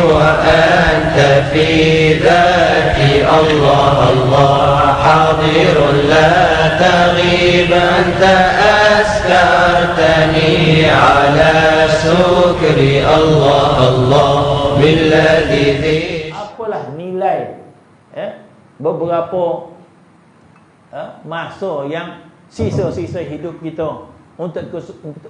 وأنت في ذاتي الله الله حاضر لا تغيب أنت أسكرتني على سكري الله الله بالذي ذي. Apalah nilai beberapa masa yang sisa-sisa hidup kita untuk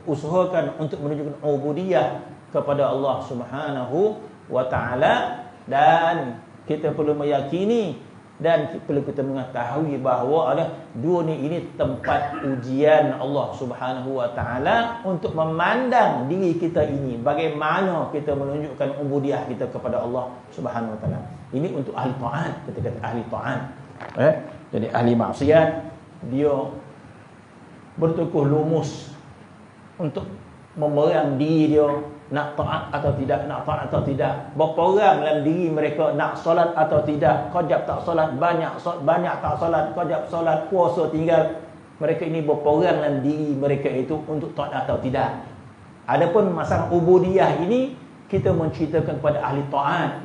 usahakan untuk menunjukkan ubudiyah kepada Allah Subhanahu wa taala, dan kita perlu meyakini dan perlu kita mengetahui bahawa dunia ini tempat ujian Allah Subhanahu wa taala untuk memandang diri kita ini bagaimana kita menunjukkan ubudiyah kita kepada Allah Subhanahu wa taala. Ini untuk ahli taat, kita kata ahli taat. Jadi ahli maksiat dia bertukuh lumus untuk memerang diri dia nak taat atau tidak, nak taat atau tidak. Berperang dalam diri mereka nak solat atau tidak, qajab tak solat, banyak tak solat, qajab solat, puasa tinggal. Mereka ini berperang dalam diri mereka itu untuk taat atau tidak. Adapun masalah ubudiyah ini kita menceritakan kepada ahli taat,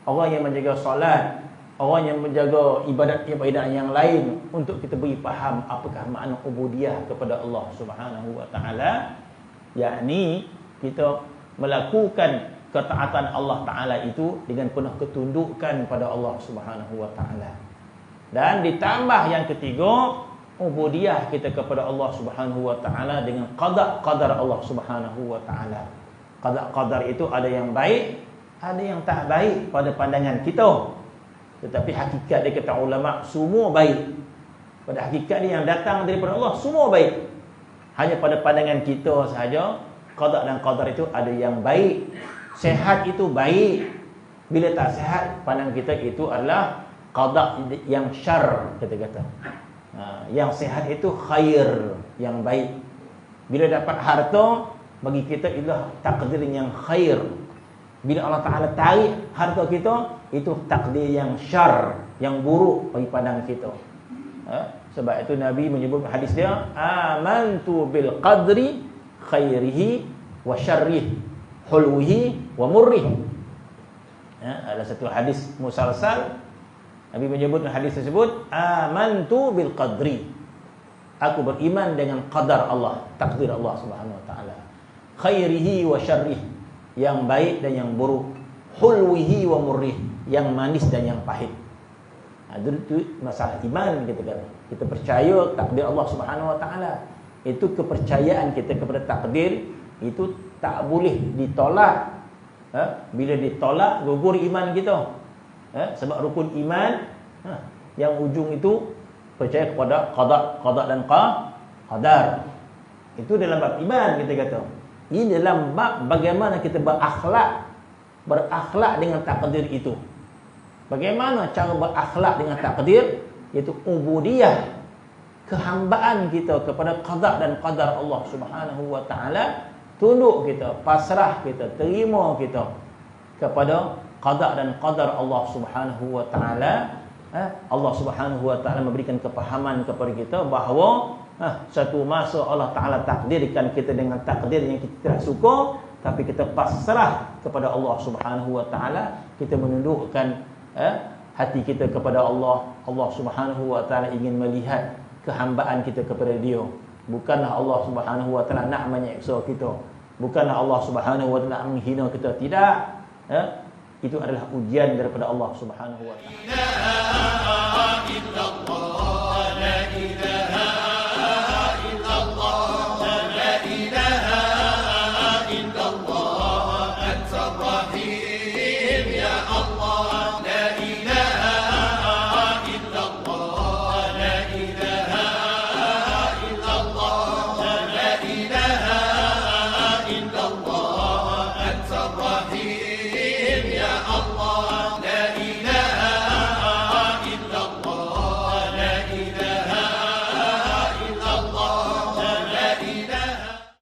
orang yang menjaga solat, orang yang menjaga ibadat-ibadat yang lain, untuk kita beri faham apakah makna ubudiyah kepada Allah Subhanahu wa taala, yakni kita melakukan ketaatan Allah taala itu dengan penuh ketundukan pada Allah Subhanahu wa taala. Dan ditambah yang ketiga, ubudiyah kita kepada Allah Subhanahu wa taala dengan qada qadar Allah Subhanahu wa taala. Qada qadar itu ada yang baik, ada yang tak baik pada pandangan kita. Tetapi hakikat dia kata ulama semua baik. Pada hakikat dia yang datang daripada Allah semua baik. Hanya pada pandangan kita sahaja qada dan qadar itu ada yang baik. Sehat itu baik. Bila tak sehat, pandangan kita itu adalah qada yang syar, kita kata. Yang sehat itu khair, yang baik. Bila dapat harta, bagi kita itulah takdir yang khair. Bila Allah Ta'ala tarik harta kita, itu takdir yang syar, yang buruk bagi pandangan kita. Sebab itu Nabi menyebut hadis dia, amantu bil qadri khairihi wa syarrihi, hulwihi wa murrihi. Ada satu hadis musalsal, Nabi menyebut hadis tersebut, amantu bil qadri, aku beriman dengan qadar Allah, takdir Allah Subhanahu wa taala, khairihi wa syarrihi, yang baik dan yang buruk, hulwihi wa murrih, yang manis dan yang pahit. Itu masalah iman, kita kata. Kita percaya takdir Allah Subhanahu wa taala. Itu kepercayaan kita kepada takdir itu tak boleh ditolak. Bila ditolak, gugur iman kita. Sebab rukun iman yang ujung itu percaya kepada qada dan qadar. Itu dalam bab iman, kita kata. Ini dalam bab bagaimana kita berakhlak dengan takdir itu. Bagaimana cara berakhlak dengan takdir, iaitu ubudiyah, kehambaan kita kepada qada dan qadar Allah Subhanahu wa taala, tunduk kita, pasrah kita, terima kita kepada qada dan qadar Allah Subhanahu wa taala. Allah Subhanahu wa taala memberikan kepahaman kepada kita bahawa satu masa Allah Ta'ala takdirkan kita dengan takdir yang kita tidak suka, tapi kita pasrah kepada Allah Subhanahu wa ta'ala, kita menundukkan hati kita kepada Allah. Allah Subhanahu wa ta'ala ingin melihat kehambaan kita kepada Dia. Bukanlah Allah Subhanahu wa ta'ala nak menyeksa kita, bukanlah Allah Subhanahu wa ta'ala nak menghina kita, tidak. Itu adalah ujian daripada Allah Subhanahu wa ta'ala.